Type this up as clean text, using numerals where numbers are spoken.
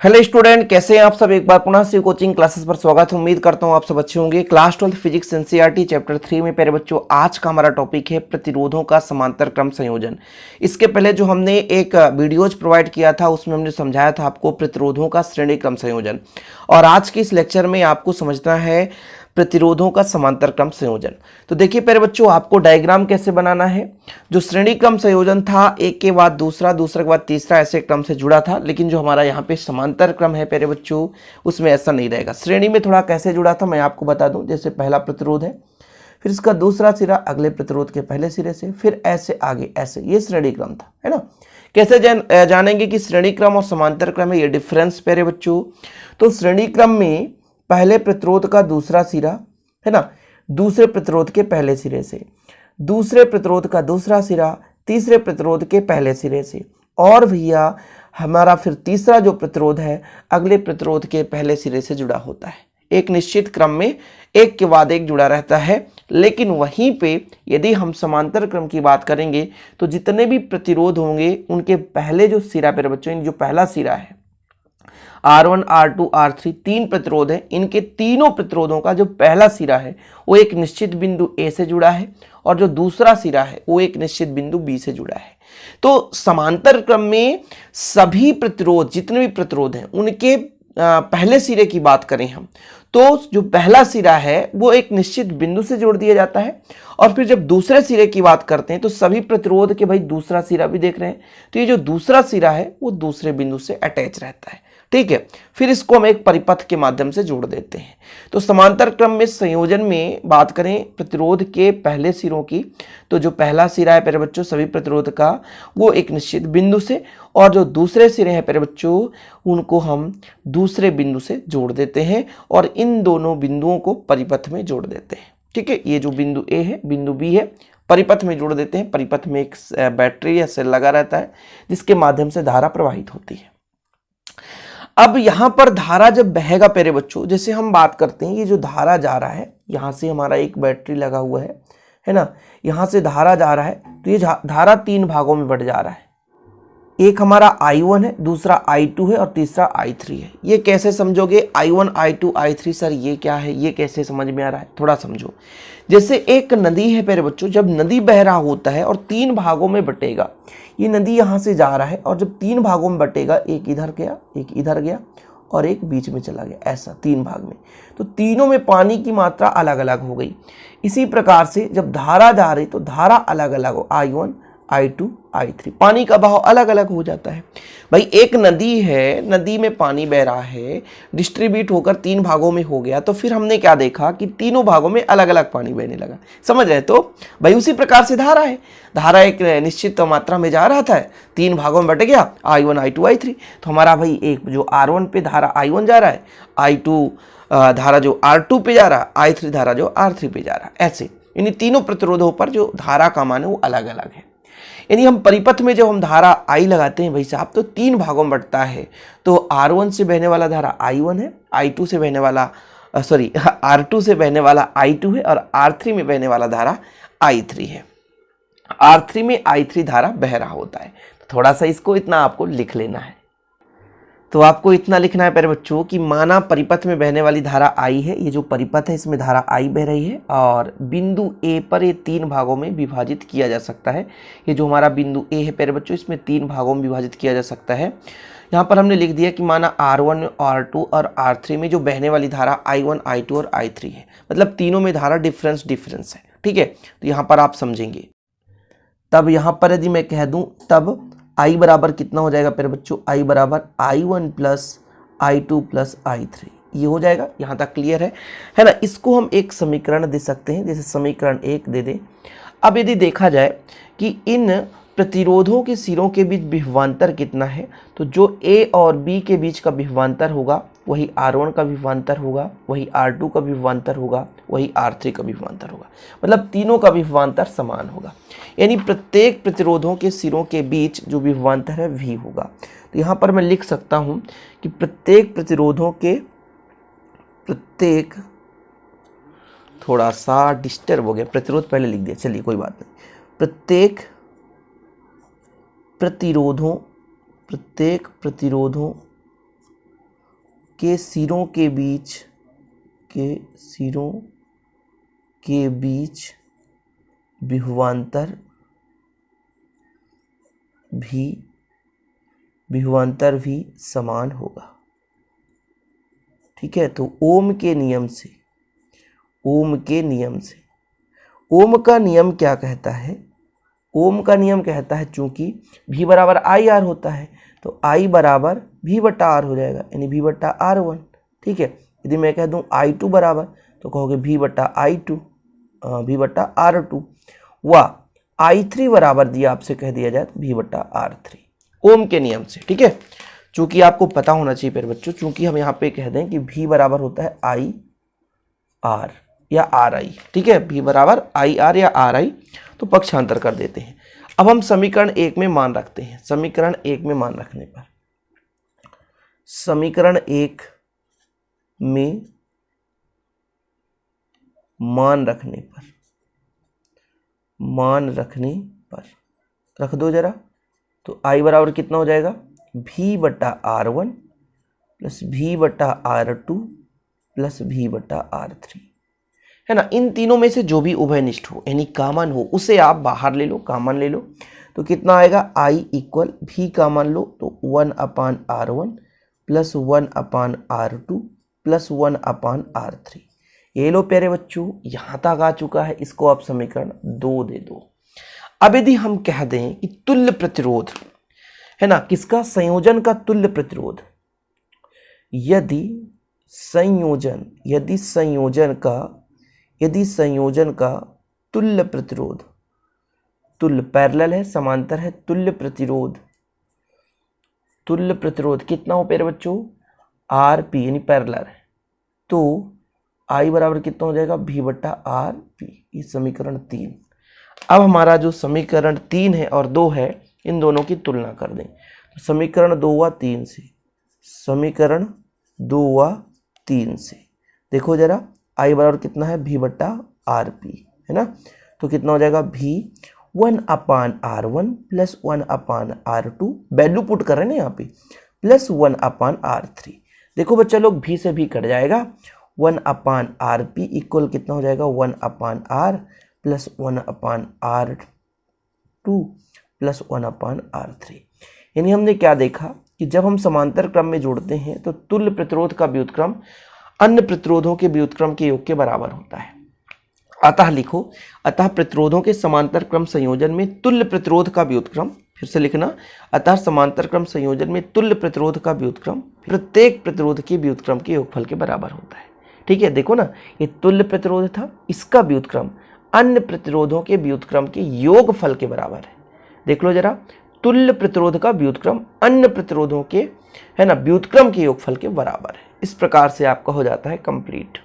Hello student, कैसे हैं आप सब। एक बार पुनः से कोचिंग क्लासेस पर स्वागत है। उम्मीद करता हूं आप सब अच्छे होंगे। क्लास 12 फिजिक्स एनसीईआरटी चैप्टर 3 में प्यारे बच्चों आज का हमारा टॉपिक है प्रतिरोधों का समांतर क्रम संयोजन। इसके पहले जो हमने एक वीडियोज प्रोवाइड किया था उसमें हमने समझाया था आपको प्रतिरोधों का श्रेणी क्रम संयोजन, और आज के इस लेक्चर में आपको समझना है प्रतिरोधों का समांतर क्रम संयोजन। तो देखिए प्यारे बच्चों, आपको डायग्राम कैसे बनाना है। जो श्रेणी क्रम संयोजन था, एक के बाद दूसरा, दूसरे के बाद तीसरा, ऐसे क्रम से जुड़ा था। लेकिन जो हमारा यहाँ पे समांतर क्रम है प्यारे बच्चों, उसमें ऐसा नहीं रहेगा। श्रेणी में थोड़ा कैसे जुड़ा था मैं आपको बता दूं। जैसे पहला प्रतिरोध है, फिर इसका दूसरा सिरा अगले प्रतिरोध के पहले सिरे से, फिर ऐसे आगे, ऐसे, ये श्रेणी क्रम था, है ना। कैसे जानेंगे कि श्रेणी क्रम और समांतर क्रम है ये डिफरेंस प्यारे बच्चों। तो श्रेणी क्रम में पहले प्रतिरोध का दूसरा सिरा, है ना, दूसरे प्रतिरोध के पहले सिरे से, दूसरे प्रतिरोध का दूसरा सिरा तीसरे प्रतिरोध के पहले सिरे से, और भैया हमारा फिर तीसरा जो प्रतिरोध है अगले प्रतिरोध के पहले सिरे से जुड़ा होता है। एक निश्चित क्रम में एक के बाद एक जुड़ा रहता है। लेकिन वहीं पे यदि हम समांतर क्रम की बात करेंगे तो जितने भी प्रतिरोध होंगे उनके पहले जो सिरा पर बच्चों, जो पहला सिरा है R1, R2, R3 तीन प्रतिरोध हैं। इनके तीनों प्रतिरोधों का जो पहला सिरा है वो एक निश्चित बिंदु A से जुड़ा है, और जो दूसरा सिरा है वो एक निश्चित बिंदु B से जुड़ा है। तो समांतर क्रम में सभी प्रतिरोध, जितने भी प्रतिरोध हैं, उनके पहले सिरे की बात करें हम तो जो पहला सिरा है वो एक निश्चित बिंदु से जोड़ दिया जाता है। और फिर जब दूसरे सिरे की बात करते हैं तो सभी प्रतिरोध के भाई दूसरा सिरा भी देख रहे हैं, तो ये जो दूसरा सिरा है वो दूसरे बिंदु से अटैच रहता है, ठीक है। फिर इसको हम एक परिपथ के माध्यम से जोड़ देते हैं। तो समांतर क्रम में संयोजन में बात करें प्रतिरोध के पहले सिरों की, तो जो पहला सिरा है प्यारे बच्चों सभी प्रतिरोध का, वो एक निश्चित बिंदु से, और जो दूसरे सिरे हैं प्यारे बच्चों उनको हम दूसरे बिंदु से जोड़ देते हैं, और इन दोनों बिंदुओं को परिपथ में जोड़ देते हैं, ठीक है। ये जो बिंदु ए है, बिंदु बी है, परिपथ में जोड़ देते हैं। परिपथ में एक बैटरी या सेल लगा रहता है जिसके माध्यम से धारा प्रवाहित होती है। अब यहां पर धारा जब बहेगा प्यारे बच्चों, जैसे हम बात करते हैं ये जो धारा जा रहा है, यहां से हमारा एक बैटरी लगा हुआ है ना, यहां से धारा जा रहा है, तो ये धारा तीन भागों में बढ़ जा रहा है। एक हमारा I1 है, दूसरा I2 है, और तीसरा I3 है। ये कैसे समझोगे I1, I2, I3 सर ये क्या है, ये कैसे समझ में आ रहा है, थोड़ा समझो। जैसे एक नदी है प्यारे बच्चों, जब नदी बह रहा होता है और तीन भागों में बटेगा, ये नदी यहाँ से जा रहा है और जब तीन भागों में बटेगा, एक इधर गया, एक इधर गया, और एक बीच में चला गया, ऐसा तीन भाग में, तो तीनों में पानी की मात्रा अलग अलग हो गई। इसी प्रकार से जब धारा जा रही तो धारा अलग अलग हो, I1, I2, I3, पानी का बहाव अलग अलग हो जाता है। भाई एक नदी है, नदी में पानी बह रहा है, डिस्ट्रीब्यूट होकर तीन भागों में हो गया, तो फिर हमने क्या देखा कि तीनों भागों में अलग अलग पानी बहने लगा, समझ रहे। तो भाई उसी प्रकार से धारा है, धारा एक निश्चित मात्रा में जा रहा था, तीन भागों में बट गया, I1, I2, I3। तो हमारा भाई एक जो R1 पे धारा I1 जा रहा है, I2 धारा जो R2 पे जा रहा है, I3 धारा जो R3 पे जा रहा है, ऐसे इन तीनों प्रतिरोधों पर जो धारा का मान है वो अलग अलग है। यानी हम परिपथ में जब हम धारा I लगाते हैं भाई साहब, तो तीन भागों में बंटता है। तो R1 से बहने वाला धारा I1 है, R2 से बहने वाला I2 है, और R3 में बहने वाला धारा I3 है। R3 में I3 धारा बह रहा होता है। तो थोड़ा सा इसको इतना आपको लिख लेना है। तो आपको इतना लिखना है प्यारे बच्चों कि माना परिपथ में बहने वाली धारा I है, ये जो परिपथ है इसमें धारा I बह रही है, और बिंदु A पर ये तीन भागों में विभाजित किया जा सकता है। ये जो हमारा बिंदु A है प्यारे बच्चों, इसमें तीन भागों में विभाजित किया जा सकता है। यहाँ पर हमने लिख दिया कि माना R1, R2 और R3 में जो बहने वाली धारा I1, I2 और I3 है, मतलब तीनों में धारा डिफरेंस है, ठीक है। तो यहाँ पर आप समझेंगे। तब यहाँ पर यदि मैं कह दूँ, तब I बराबर कितना हो जाएगा प्यारे बच्चों, I बराबर I1 plus I2 plus I3, ये हो जाएगा। यहाँ तक क्लियर है ना। इसको हम एक समीकरण दे सकते हैं, जैसे समीकरण 1 दे दें। अब यदि देखा जाए कि इन प्रतिरोधों के सिरों के बीच विभवांतर कितना है, तो जो A और B के बीच का विभवांतर होगा वही R1 का विभवांतर होगा, वही R2 का विभवांतर होगा, वही R3 का विभवांतर होगा, मतलब तीनों का विभवांतर समान होगा। यानी प्रत्येक प्रतिरोधों के सिरों के बीच जो विभवांतर है V होगा। तो यहाँ पर मैं लिख सकता हूँ कि प्रत्येक प्रतिरोधों के, प्रत्येक, थोड़ा सा डिस्टर्ब हो गया, प्रतिरोध पहले लिख दिया, चलिए कोई बात नहीं। प्रत्येक प्रतिरोधों के सिरों के बीच विभवांतर भी समान होगा। ठीक है, तो ओम के नियम से ओम का नियम क्या कहता है? ओम का नियम कहता है चूंकि V बराबर आई आर होता है तो I बराबर V बट्टा आर हो जाएगा, यानी V बट्टा आर वन। ठीक है, यदि मैं कह दूं I2 बराबर तो कहोगे V बट्टा I2 V बट्टा R2 व I3 बराबर दिया आपसे कह दिया जाए तो V बट्टा R3 ओम के नियम से। ठीक है, चूंकि आपको पता होना चाहिए प्यारे बच्चों, चूंकि हम यहाँ पे कह दें कि V बराबर होता है I R या आर आई। ठीक है, V बराबर आई आर या आर आई, तो पक्षांतर कर देते हैं। अब हम समीकरण 1 में मान रखते हैं। समीकरण 1 में मान रखने पर रख दो जरा, तो I बराबर कितना हो जाएगा? V बटा R1 प्लस V बटा R2 प्लस V बटा R3, है ना। इन तीनों में से जो भी उभयनिष्ठ हो यानी कॉमन हो उसे आप बाहर ले लो, कॉमन ले लो, तो कितना आएगा? I इक्वल V कॉमन लो तो 1/R1 plus 1/R2 plus 1/R3। ये लो प्यारे बच्चों, यहां तक आ चुका है। इसको आप समीकरण 2 दे दो। अब यदि हम कह दें कि तुल्य प्रतिरोध, है ना, किसका? संयोजन का तुल्य प्रतिरोध। यदि संयोजन का तुल्य प्रतिरोध, तुल्य पैरेलल है, समांतर है, तुल्य प्रतिरोध कितना हो प्यारे बच्चों? RP यानी पैरेलल है, तो I बराबर कितना हो जाएगा? V बट्टा RP। ये समीकरण 3। अब हमारा जो समीकरण 3 है और 2 है, इन दोनों की तुलना कर दें। तो समीकरण 2 व 3 से देखो जरा, I बराबर कितना है? V बट्टा RP, है ना। तो कितना हो जाएगा? V 1/R1 plus 1/R2, value put कर रहे हैं ना यहाँ पे, प्लस 1/R3। देखो बच्चा लोग, V से V कट जाएगा, 1/RP इक्वल कितना हो जाएगा? 1/R plus 1/R2 plus 1/R3। यानी हमने क्या देखा कि जब हम समांतर क्रम में जोड़ते हैं तो तुल्य प्रतिरोध का व्युत्क्रम अन्य प्रतिरोधों के व्युत्क्रम के योग के बराबर होता है। अतः लिखो, अतः प्रतिरोधों के समांतर क्रम संयोजन में तुल्य प्रतिरोध का व्युत्क्रम, फिर से लिखना, अतः समांतर क्रम संयोजन में तुल्य प्रतिरोध का व्युत्क्रम प्रत्येक प्रतिरोध के व्युत्क्रम के योगफल के बराबर होता है। ठीक है, देखो ना, ये तुल्य प्रतिरोध था, इसका व्युत्क्रम अन्य प्रतिरोधों के व्युत्क्रम के योगफल के बराबर है। देख लो जरा, तुल्य प्रतिरोध का व्युत्क्रम अन्य प्रतिरोधों के, है ना, व्युत्क्रम के योगफल के बराबर है। इस प्रकार से आपका हो जाता है कंप्लीट।